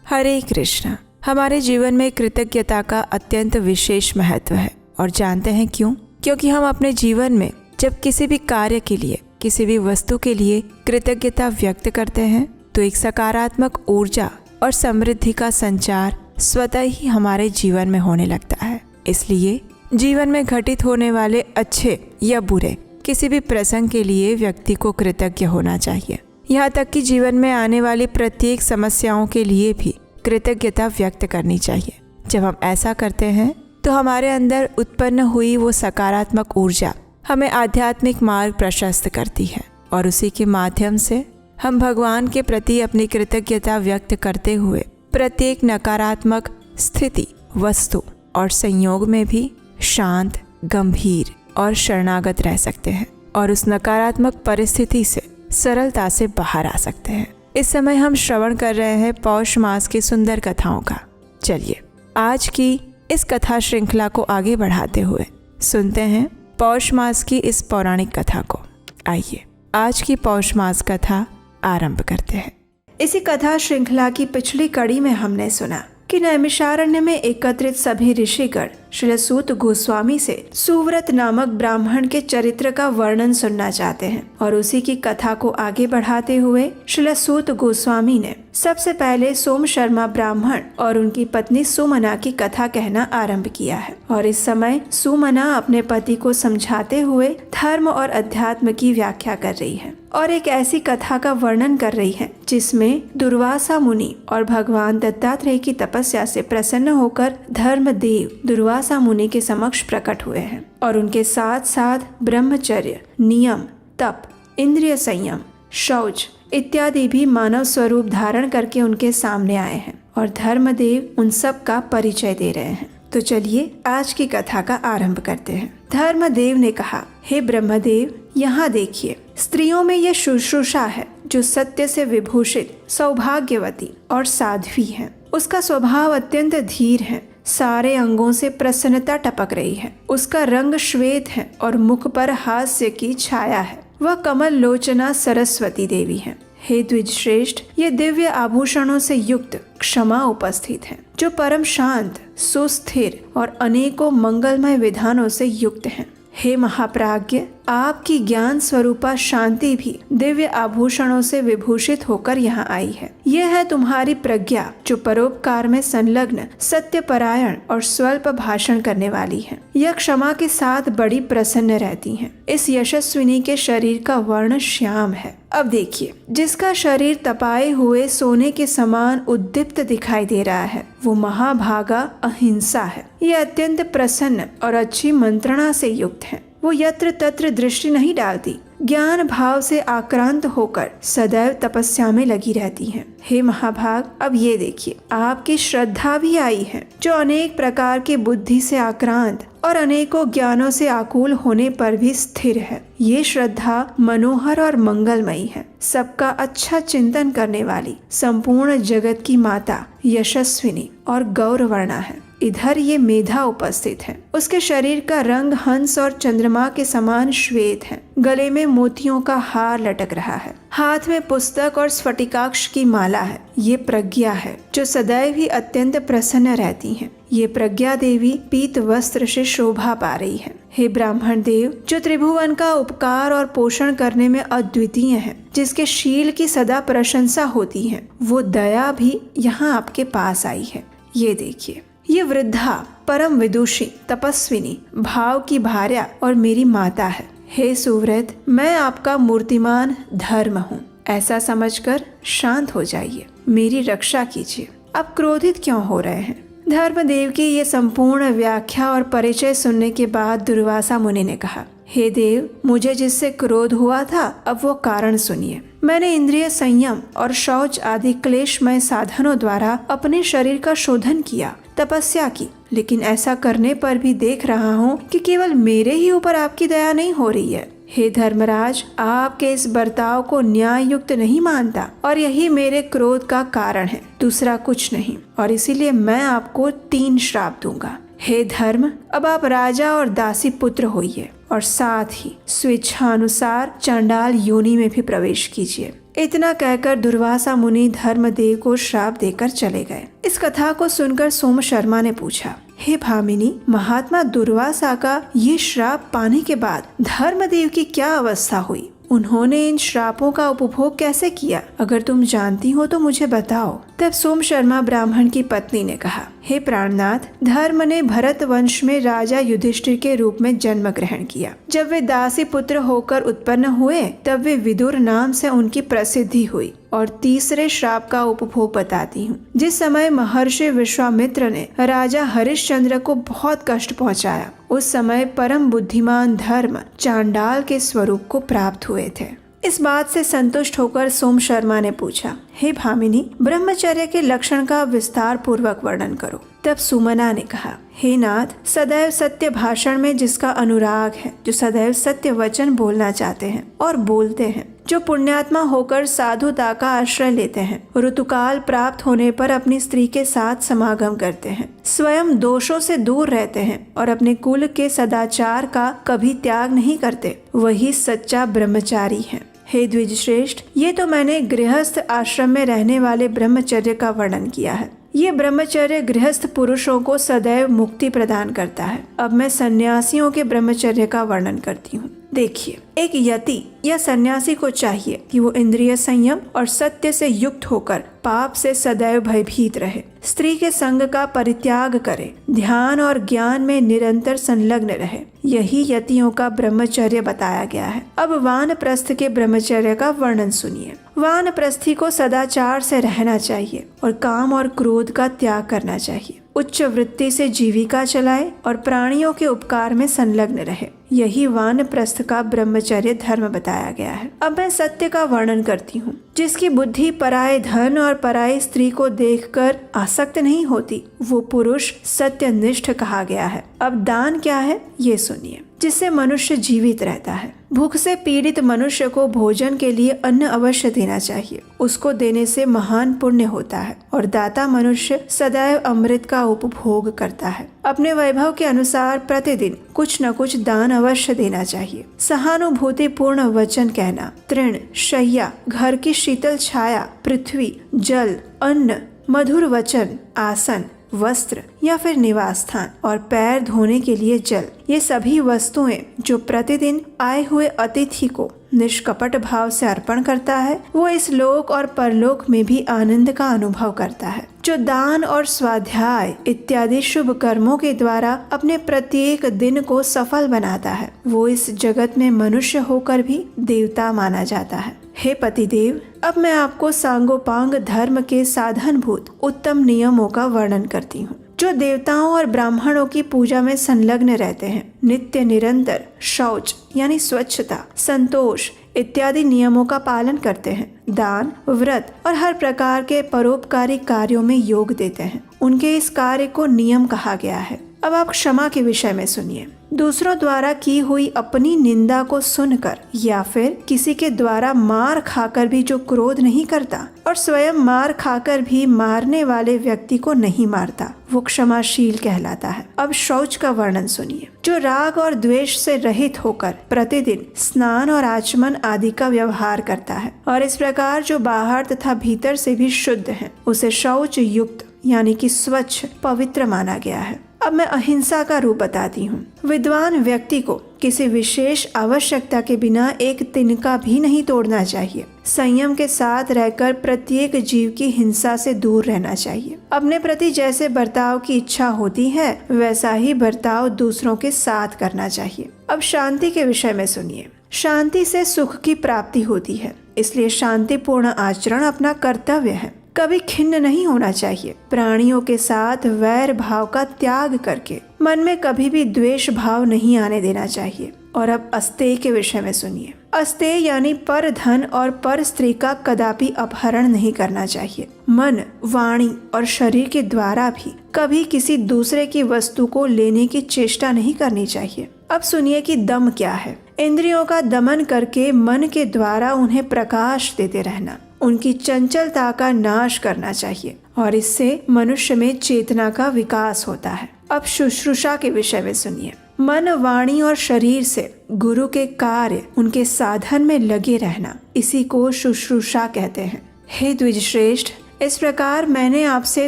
हरे कृष्णा। हमारे जीवन में कृतज्ञता का अत्यंत विशेष महत्व है। और जानते हैं क्यों? क्योंकि हम अपने जीवन में जब किसी भी कार्य के लिए, किसी भी वस्तु के लिए कृतज्ञता व्यक्त करते हैं तो एक सकारात्मक ऊर्जा और समृद्धि का संचार स्वतः ही हमारे जीवन में होने लगता है। इसलिए जीवन में घटित होने वाले अच्छे या बुरे किसी भी प्रसंग के लिए व्यक्ति को कृतज्ञ होना चाहिए। यहाँ तक कि जीवन में आने वाली प्रत्येक समस्याओं के लिए भी कृतज्ञता व्यक्त करनी चाहिए। जब हम ऐसा करते हैं तो हमारे अंदर उत्पन्न हुई वो सकारात्मक ऊर्जा हमें आध्यात्मिक मार्ग प्रशस्त करती है और उसी के माध्यम से हम भगवान के प्रति अपनी कृतज्ञता व्यक्त करते हुए प्रत्येक नकारात्मक स्थिति, वस्तु और संयोग में भी शांत, गंभीर और शरणागत रह सकते हैं और उस नकारात्मक परिस्थिति से सरलता से बाहर आ सकते हैं। इस समय हम श्रवण कर रहे हैं पौष मास की सुंदर कथाओं का। चलिए आज की इस कथा श्रृंखला को आगे बढ़ाते हुए सुनते हैं पौष मास की इस पौराणिक कथा को। आइए आज की पौष मास कथा आरंभ करते हैं। इसी कथा श्रृंखला की पिछली कड़ी में हमने सुना कि नैमिषारण्य में एकत्रित सभी ऋषिगण श्री सूत गोस्वामी से सुव्रत नामक ब्राह्मण के चरित्र का वर्णन सुनना चाहते हैं और उसी की कथा को आगे बढ़ाते हुए श्री सूत गोस्वामी ने सबसे पहले सोम शर्मा ब्राह्मण और उनकी पत्नी सुमना की कथा कहना आरंभ किया है। और इस समय सुमना अपने पति को समझाते हुए धर्म और अध्यात्म की व्याख्या कर रही है और एक ऐसी कथा का वर्णन कर रही है जिसमें दुर्वासा मुनि और भगवान दत्तात्रेय की तपस्या से प्रसन्न होकर धर्मदेव दुर्वासा मुनि के समक्ष प्रकट हुए हैं और उनके साथ साथ ब्रह्मचर्य, नियम, तप, इंद्रिय संयम, शौच इत्यादि भी मानव स्वरूप धारण करके उनके सामने आए हैं और धर्मदेव उन सब का परिचय दे रहे हैं। तो चलिए आज की कथा का आरंभ करते हैं। धर्मदेव ने कहा, हे ब्रह्मदेव, यहाँ देखिए, स्त्रियों में यह शुश्रूषा है जो सत्य से विभूषित, सौभाग्यवती और साध्वी है। उसका स्वभाव अत्यंत धीर है, सारे अंगों से प्रसन्नता टपक रही है। उसका रंग श्वेत है और मुख पर हास्य की छाया है। वह कमल लोचना सरस्वती देवी है। हे द्विज श्रेष्ठ, ये दिव्य आभूषणों से युक्त क्षमा उपस्थित है जो परम शांत, सुस्थिर और अनेकों मंगलमय विधानों से युक्त है। हे महाप्राज्ञ, आपकी ज्ञान स्वरूपा शांति भी दिव्य आभूषणों से विभूषित होकर यहाँ आई है। यह है तुम्हारी प्रज्ञा जो परोपकार में संलग्न, सत्यपरायण और स्वल्प भाषण करने वाली है। यह क्षमा के साथ बड़ी प्रसन्न रहती है। इस यशस्विनी के शरीर का वर्ण श्याम है। अब देखिए, जिसका शरीर तपाए हुए सोने के समान उद्दीप्त दिखाई दे रहा है वो महाभागा अहिंसा है। यह अत्यंत प्रसन्न और अच्छी मंत्रणा से युक्त है। वो यत्र तत्र दृष्टि नहीं डालती, ज्ञान भाव से आक्रांत होकर सदैव तपस्या में लगी रहती है। हे महाभाग, अब ये देखिए, आपकी श्रद्धा भी आई है जो अनेक प्रकार की बुद्धि से आक्रांत और अनेकों ज्ञानों से आकुल होने पर भी स्थिर है। ये श्रद्धा मनोहर और मंगलमयी है। सबका अच्छा चिंतन करने वाली, संपूर्ण जगत की माता, यशस्विनी और गौरवर्णा है। इधर ये मेधा उपस्थित है। उसके शरीर का रंग हंस और चंद्रमा के समान श्वेत है। गले में मोतियों का हार लटक रहा है। हाथ में पुस्तक और स्फटिकाक्ष की माला है। ये प्रज्ञा है जो सदैव ही अत्यंत प्रसन्न रहती है। ये प्रज्ञा देवी पीत वस्त्र से शोभा पा रही है। हे ब्राह्मण देव, जो त्रिभुवन का उपकार और पोषण करने में अद्वितीय है, जिसके शील की सदा प्रशंसा होती है, वो दया भी यहाँ आपके पास आई है। ये देखिए, ये वृद्धा, परम विदुषी, तपस्विनी, भाव की भार्या और मेरी माता है। हे सुव्रत, मैं आपका मूर्तिमान धर्म हूँ। ऐसा समझकर शांत हो जाइए, मेरी रक्षा कीजिए। अब क्रोधित क्यों हो रहे हैं? धर्मदेव की ये संपूर्ण व्याख्या और परिचय सुनने के बाद दुर्वासा मुनि ने कहा, हे देव, मुझे जिससे क्रोध हुआ था अब वो कारण सुनिए। मैंने इंद्रिय संयम और शौच आदि क्लेशमय साधनों द्वारा अपने शरीर का शोधन किया, तपस्या की, लेकिन ऐसा करने पर भी देख रहा हूँ कि केवल मेरे ही ऊपर आपकी दया नहीं हो रही है। हे धर्मराज, आपके इस बर्ताव को न्याय युक्त नहीं मानता और यही मेरे क्रोध का कारण है, दूसरा कुछ नहीं। और इसीलिए मैं आपको 3 श्राप दूंगा। हे धर्म, अब आप राजा और दासी पुत्र होइए और साथ ही स्वेच्छा अनुसार चांडाल योनि में भी प्रवेश कीजिए। इतना कहकर दुर्वासा मुनि धर्मदेव को श्राप देकर चले गए। इस कथा को सुनकर सोम शर्मा ने पूछा, हे भामिनी, महात्मा दुर्वासा का ये श्राप पाने के बाद धर्मदेव की क्या अवस्था हुई? उन्होंने इन श्रापों का उपभोग कैसे किया? अगर तुम जानती हो तो मुझे बताओ। तब सोम शर्मा ब्राह्मण की पत्नी ने कहा, हे प्राणनाथ, धर्म ने भरत वंश में राजा युधिष्ठिर के रूप में जन्म ग्रहण किया। जब वे दासी पुत्र होकर उत्पन्न हुए तब वे विदुर नाम से उनकी प्रसिद्धि हुई। और तीसरे श्राप का उपभोग बताती हूँ। जिस समय महर्षि विश्वामित्र ने राजा हरिश्चंद्र को बहुत कष्ट पहुँचाया, उस समय परम बुद्धिमान धर्म चांडाल के स्वरूप को प्राप्त हुए थे। इस बात से संतुष्ट होकर सोम शर्मा ने पूछा, हे भामिनी, ब्रह्मचर्य के लक्षण का विस्तार पूर्वक वर्णन करो। तब सुमना ने कहा, हे नाथ, सदैव सत्य भाषण में जिसका अनुराग है, जो सदैव सत्य वचन बोलना चाहते हैं और बोलते हैं, जो पुण्यात्मा होकर साधुता का आश्रय लेते हैं, ऋतुकाल प्राप्त होने पर अपनी स्त्री के साथ समागम करते हैं, स्वयं दोषों से दूर रहते हैं और अपने कुल के सदाचार का कभी त्याग नहीं करते, वही सच्चा ब्रह्मचारी है। हे द्विजश्रेष्ठ, ये तो मैंने गृहस्थ आश्रम में रहने वाले ब्रह्मचर्य का वर्णन किया है। ये ब्रह्मचर्य गृहस्थ पुरुषों को सदैव मुक्ति प्रदान करता है। अब मैं सन्यासियों के ब्रह्मचर्य का वर्णन करती हूँ। देखिए, एक यति या सन्यासी को चाहिए कि वो इंद्रिय संयम और सत्य से युक्त होकर पाप से सदैव भयभीत रहे, स्त्री के संग का परित्याग करे, ध्यान और ज्ञान में निरंतर संलग्न रहे। यही यतियों का ब्रह्मचर्य बताया गया है। अब वानप्रस्थ के ब्रह्मचर्य का वर्णन सुनिए। वानप्रस्थी को सदाचार से रहना चाहिए और काम और क्रोध का त्याग करना चाहिए। उच्च वृत्ति से जीविका चलाए और प्राणियों के उपकार में संलग्न रहे। यही वानप्रस्थ का ब्रह्मचर्य धर्म बताया गया है। अब मैं सत्य का वर्णन करती हूँ। जिसकी बुद्धि पराये धन और पराई स्त्री को देखकर आसक्त नहीं होती, वो पुरुष सत्यनिष्ठ कहा गया है। अब दान क्या है, ये सुनिए। जिससे मनुष्य जीवित रहता है। भूख से पीड़ित मनुष्य को भोजन के लिए अन्न अवश्य देना चाहिए। उसको देने से महान पुण्य होता है और दाता मनुष्य सदैव अमृत का उपभोग करता है। अपने वैभव के अनुसार प्रतिदिन कुछ न कुछ दान अवश्य देना चाहिए। सहानुभूति पूर्ण वचन कहना, तृण, शय्या, घर की शीतल छाया, पृथ्वी, जल, अन्न, मधुर वचन, आसन, वस्त्र या फिर निवास स्थान और पैर धोने के लिए जल, ये सभी वस्तुएं जो प्रतिदिन आए हुए अतिथि को निष्कपट भाव से अर्पण करता है, वो इस लोक और परलोक में भी आनंद का अनुभव करता है। जो दान और स्वाध्याय इत्यादि शुभ कर्मों के द्वारा अपने प्रत्येक दिन को सफल बनाता है, वो इस जगत में मनुष्य होकर भी देवता माना जाता है। हे पतिदेव, अब मैं आपको सांगोपांग धर्म के साधनभूत उत्तम नियमों का वर्णन करती हूँ, जो देवताओं और ब्राह्मणों की पूजा में संलग्न रहते हैं। नित्य निरंतर शौच यानी स्वच्छता, संतोष इत्यादि नियमों का पालन करते हैं। दान, व्रत और हर प्रकार के परोपकारी कार्यों में योग देते हैं। उनके इस कार्य को नियम कहा गया है। अब आप क्षमा के विषय में सुनिए। दूसरों द्वारा की हुई अपनी निंदा को सुनकर या फिर किसी के द्वारा मार खाकर भी जो क्रोध नहीं करता और स्वयं मार खाकर भी मारने वाले व्यक्ति को नहीं मारता, वो क्षमाशील कहलाता है। अब शौच का वर्णन सुनिए। जो राग और द्वेष से रहित होकर प्रतिदिन स्नान और आचमन आदि का व्यवहार करता है और इस प्रकार जो बाहर तथा भीतर से भी शुद्ध है, उसे शौच युक्त यानी कि स्वच्छ पवित्र माना गया है। अब मैं अहिंसा का रूप बताती हूँ। विद्वान व्यक्ति को किसी विशेष आवश्यकता के बिना एक तिनका भी नहीं तोड़ना चाहिए। संयम के साथ रहकर प्रत्येक जीव की हिंसा से दूर रहना चाहिए। अपने प्रति जैसे बर्ताव की इच्छा होती है, वैसा ही बर्ताव दूसरों के साथ करना चाहिए। अब शांति के विषय में सुनिए। शांति से सुख की प्राप्ति होती है, इसलिए शांतिपूर्ण आचरण अपना कर्तव्य है। कभी खिन्न नहीं होना चाहिए। प्राणियों के साथ वैर भाव का त्याग करके मन में कभी भी द्वेष भाव नहीं आने देना चाहिए। और अब अस्तेय के विषय में सुनिए। अस्तेय यानी पर धन और पर स्त्री का कदापि अपहरण नहीं करना चाहिए। मन, वाणी और शरीर के द्वारा भी कभी किसी दूसरे की वस्तु को लेने की चेष्टा नहीं करनी चाहिए। अब सुनिए कि दम क्या है। इंद्रियों का दमन करके मन के द्वारा उन्हें प्रकाश देते रहना, उनकी चंचलता का नाश करना चाहिए और इससे मनुष्य में चेतना का विकास होता है। अब शुश्रूषा के विषय में सुनिए। मन, वाणी और शरीर से गुरु के कार्य, उनके साधन में लगे रहना, इसी को शुश्रूषा कहते हैं। हे द्विजश्रेष्ठ, इस प्रकार मैंने आपसे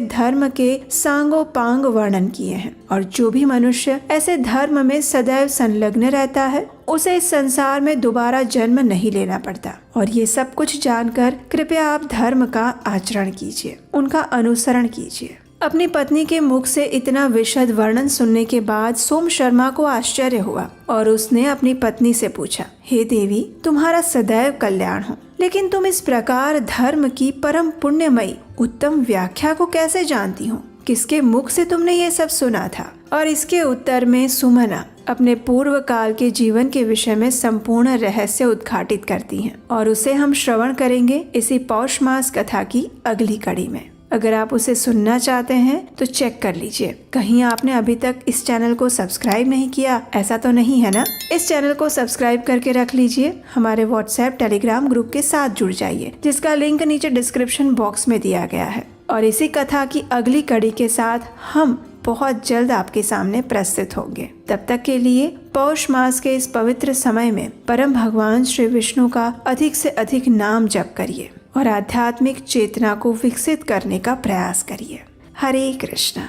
धर्म के सांगोपांग वर्णन किए हैं, और जो भी मनुष्य ऐसे धर्म में सदैव संलग्न रहता है उसे इस संसार में दोबारा जन्म नहीं लेना पड़ता। और ये सब कुछ जानकर कृपया आप धर्म का आचरण कीजिए, उनका अनुसरण कीजिए। अपनी पत्नी के मुख से इतना विशद वर्णन सुनने के बाद सोम शर्मा को आश्चर्य हुआ और उसने अपनी पत्नी से पूछा, हे देवी, तुम्हारा सदैव कल्याण हो, लेकिन तुम इस प्रकार धर्म की परम पुण्यमयी उत्तम व्याख्या को कैसे जानती हो? किसके मुख से तुमने ये सब सुना था? और इसके उत्तर में सुमना अपने पूर्व काल के जीवन के विषय में संपूर्ण रहस्य उद्घाटित करती हैं, और उसे हम श्रवण करेंगे इसी पौष मास कथा की अगली कड़ी में। अगर आप उसे सुनना चाहते हैं तो चेक कर लीजिए, कहीं आपने अभी तक इस चैनल को सब्सक्राइब नहीं किया, ऐसा तो नहीं है ना? इस चैनल को सब्सक्राइब करके रख लीजिए, हमारे व्हाट्सएप टेलीग्राम ग्रुप के साथ जुड़ जाइए, जिसका लिंक नीचे डिस्क्रिप्शन बॉक्स में दिया गया है। और इसी कथा की अगली कड़ी के साथ हम बहुत जल्द आपके सामने प्रस्तुत होंगे। तब तक के लिए पौष मास के इस पवित्र समय में परम भगवान श्री विष्णु का अधिक से अधिक नाम जप करिए और आध्यात्मिक चेतना को विकसित करने का प्रयास करिए। हरे कृष्णा।